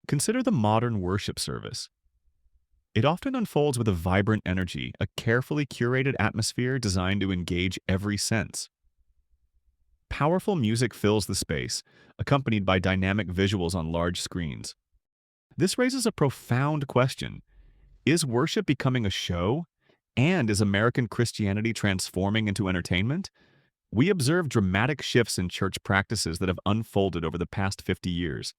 Consider the modern worship service. It often unfolds with a vibrant energy, a carefully curated atmosphere designed to engage every sense. Powerful music fills the space, accompanied by dynamic visuals on large screens. This raises a profound question. Is worship becoming a show? And is American Christianity transforming into entertainment? We observe dramatic shifts in church practices that have unfolded over the past 50 years.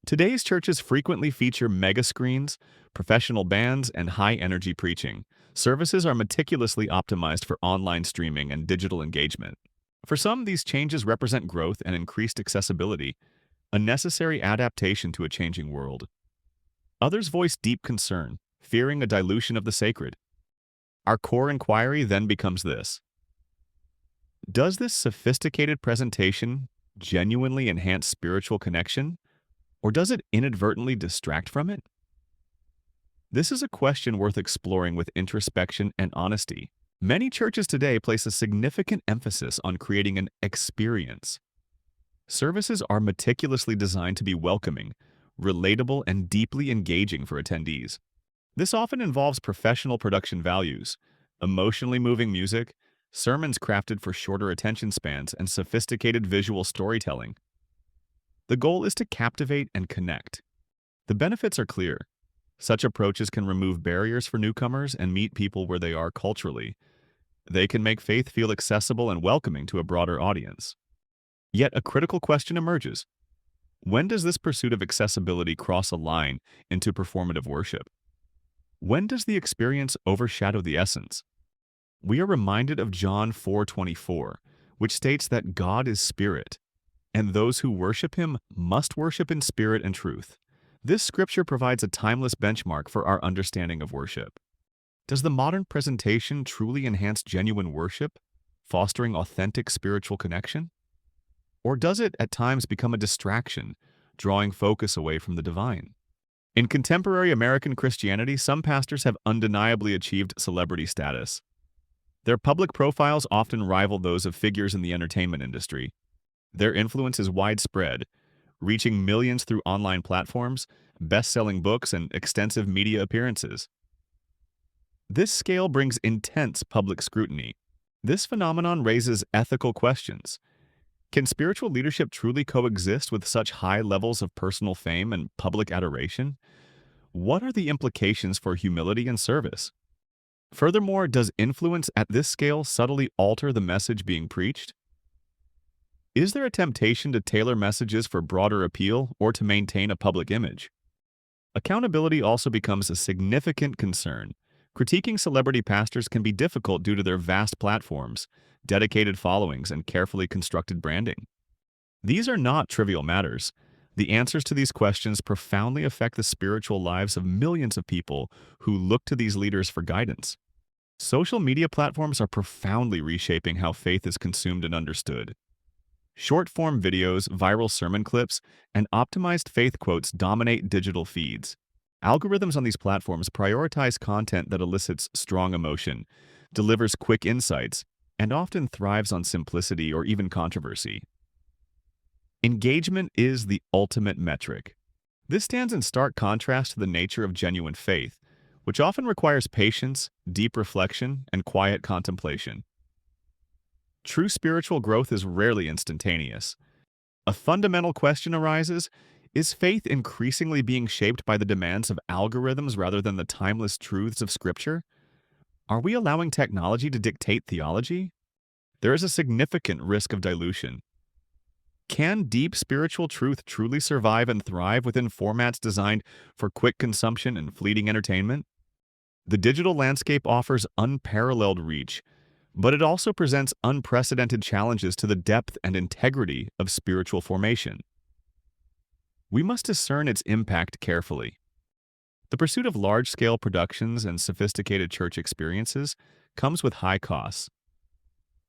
Today's churches frequently feature mega screens, professional bands, and high-energy preaching. Services are meticulously optimized for online streaming and digital engagement. For some, these changes represent growth and increased accessibility, a necessary adaptation to a changing world. Others voice deep concern, fearing a dilution of the sacred. Our core inquiry then becomes this: does this sophisticated presentation genuinely enhance spiritual connection, or does it inadvertently distract from it? This is a question worth exploring with introspection and honesty. Many churches today place a significant emphasis on creating an experience. Services are meticulously designed to be welcoming, relatable, and deeply engaging for attendees. This often involves professional production values, emotionally moving music, sermons crafted for shorter attention spans, and sophisticated visual storytelling. The goal is to captivate and connect. The benefits are clear. Such approaches can remove barriers for newcomers and meet people where they are culturally. They can make faith feel accessible and welcoming to a broader audience. Yet a critical question emerges. When does this pursuit of accessibility cross a line into performative worship? When does the experience overshadow the essence? We are reminded of John 4:24, which states that God is spirit, and those who worship him must worship in spirit and truth. This scripture provides a timeless benchmark for our understanding of worship. Does the modern presentation truly enhance genuine worship, fostering authentic spiritual connection? Or does it at times become a distraction, drawing focus away from the divine? In contemporary American Christianity, some pastors have undeniably achieved celebrity status. Their public profiles often rival those of figures in the entertainment industry. Their influence is widespread, reaching millions through online platforms, best-selling books, and extensive media appearances. This scale brings intense public scrutiny. This phenomenon raises ethical questions. Can spiritual leadership truly coexist with such high levels of personal fame and public adoration? What are the implications for humility and service? Furthermore, does influence at this scale subtly alter the message being preached? Is there a temptation to tailor messages for broader appeal or to maintain a public image? Accountability also becomes a significant concern. Critiquing celebrity pastors can be difficult due to their vast platforms, dedicated followings, and carefully constructed branding. These are not trivial matters. The answers to these questions profoundly affect the spiritual lives of millions of people who look to these leaders for guidance. Social media platforms are profoundly reshaping how faith is consumed and understood. Short-form videos, viral sermon clips, and optimized faith quotes dominate digital feeds. Algorithms on these platforms prioritize content that elicits strong emotion, delivers quick insights, and often thrives on simplicity or even controversy. Engagement is the ultimate metric. This stands in stark contrast to the nature of genuine faith, which often requires patience, deep reflection, and quiet contemplation. True spiritual growth is rarely instantaneous. A fundamental question arises: is faith increasingly being shaped by the demands of algorithms rather than the timeless truths of Scripture? Are we allowing technology to dictate theology? There is a significant risk of dilution. Can deep spiritual truth truly survive and thrive within formats designed for quick consumption and fleeting entertainment? The digital landscape offers unparalleled reach, but it also presents unprecedented challenges to the depth and integrity of spiritual formation. We must discern its impact carefully. The pursuit of large-scale productions and sophisticated church experiences comes with high costs.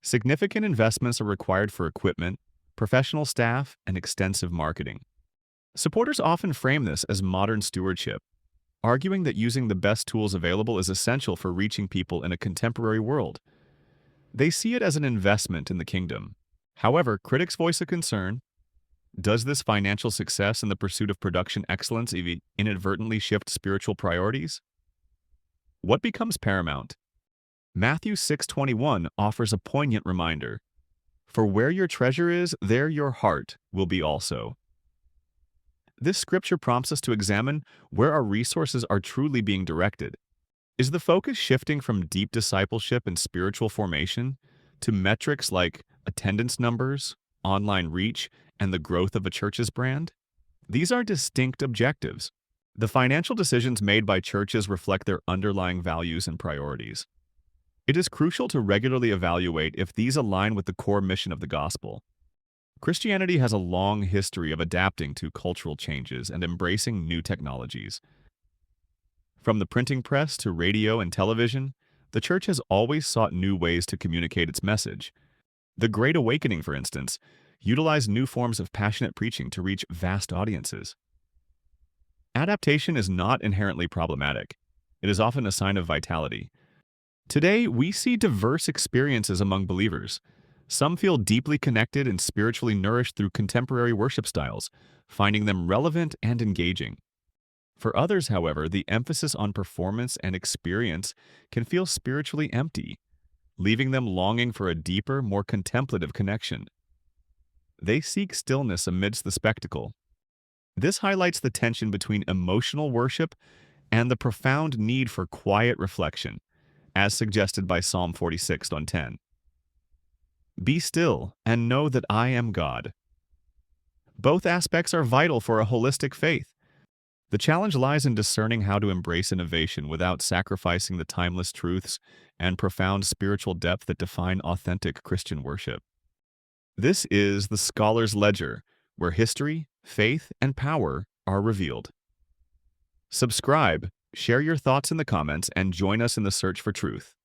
Significant investments are required for equipment, professional staff, and extensive marketing. Supporters often frame this as modern stewardship, arguing that using the best tools available is essential for reaching people in a contemporary world. They see it as an investment in the kingdom. However, critics voice a concern. Does this financial success in the pursuit of production excellence inadvertently shift spiritual priorities? What becomes paramount? Matthew 6:21 offers a poignant reminder. For where your treasure is, there your heart will be also. This scripture prompts us to examine where our resources are truly being directed. Is the focus shifting from deep discipleship and spiritual formation to metrics like attendance numbers, online reach, and the growth of a church's brand? These are distinct objectives. The financial decisions made by churches reflect their underlying values and priorities. It is crucial to regularly evaluate if these align with the core mission of the gospel. Christianity has a long history of adapting to cultural changes and embracing new technologies. From the printing press to radio and television, the church has always sought new ways to communicate its message. The Great Awakening, for instance, utilized new forms of passionate preaching to reach vast audiences. Adaptation is not inherently problematic. It is often a sign of vitality. Today, we see diverse experiences among believers. Some feel deeply connected and spiritually nourished through contemporary worship styles, finding them relevant and engaging. For others, however, the emphasis on performance and experience can feel spiritually empty, leaving them longing for a deeper, more contemplative connection. They seek stillness amidst the spectacle. This highlights the tension between emotional worship and the profound need for quiet reflection, as suggested by Psalm 46:10. Be still and know that I am God. Both aspects are vital for a holistic faith. The challenge lies in discerning how to embrace innovation without sacrificing the timeless truths and profound spiritual depth that define authentic Christian worship. This is the Scholar's Ledger, where history, faith, and power are revealed. Subscribe, share your thoughts in the comments, and join us in the search for truth.